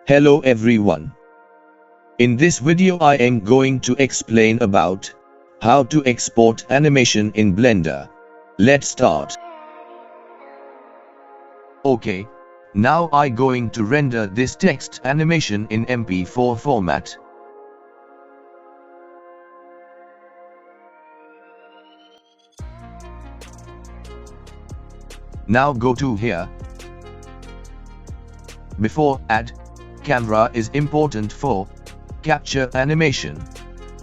Hello everyone. In this video I am going to explain about how to export animation in Blender. Let's start. Okay, now I going to render this text animation in MP4 format. Now go to here. Before add camera is important for capture animation.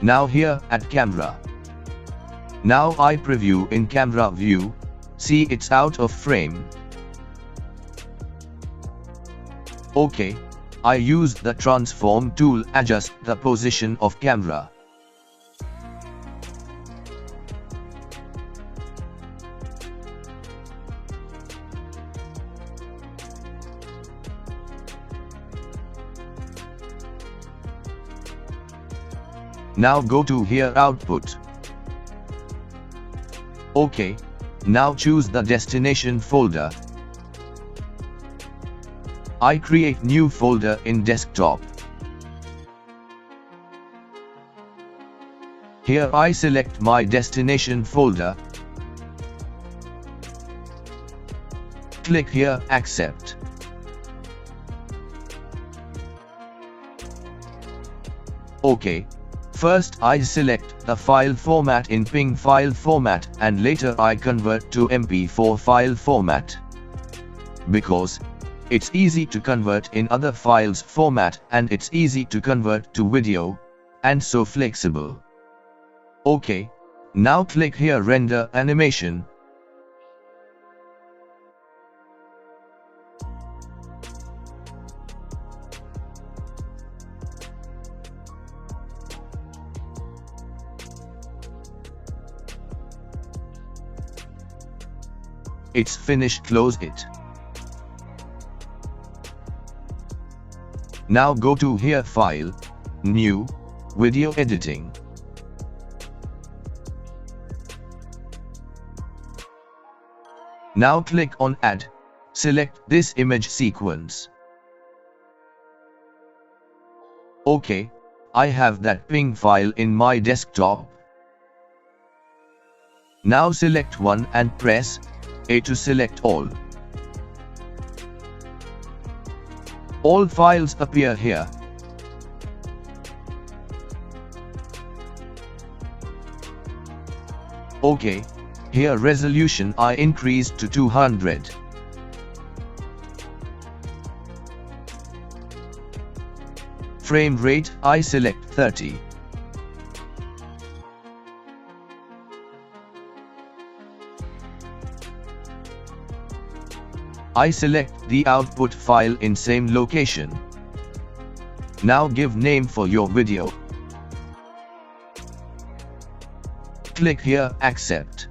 Now here add camera. Now I preview in camera view, see it's out of frame. Okay, I use the transform tool adjust the position of camera. Now go to here output. Okay, now choose the destination folder. I create new folder in desktop. Here I select my destination folder. Click here accept. Okay. First I select the file format in PNG file format and later I convert to MP4 file format. Because it's easy to convert in other files format and it's easy to convert to video, and so flexible. Okay, now click here render animation. It's finished, close it. Now go to here file, new, video editing. Now click on add, select this image sequence. Okay, I have that PNG file in my desktop. Now select one and press A to select all. All files appear here. Okay, here resolution I increased to 200. Frame rate I select 30. I select the output file in same location. Now give name for your video. Click here accept.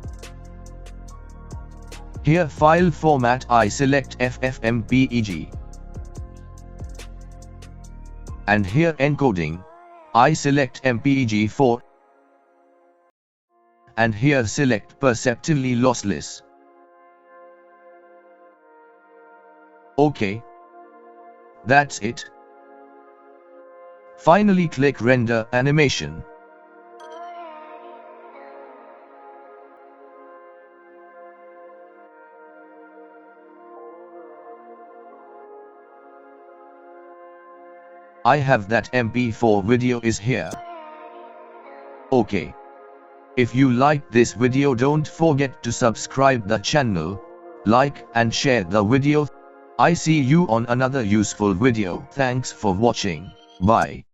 Here file format I select FFmpeg. And here encoding I select MPEG-4. And here select perceptively lossless. Okay, that's it. Finally click render animation. I have that MP4 video is here. Okay. If you like this video, don't forget to subscribe the channel, like and share the video. I see you on another useful video. Thanks for watching. Bye.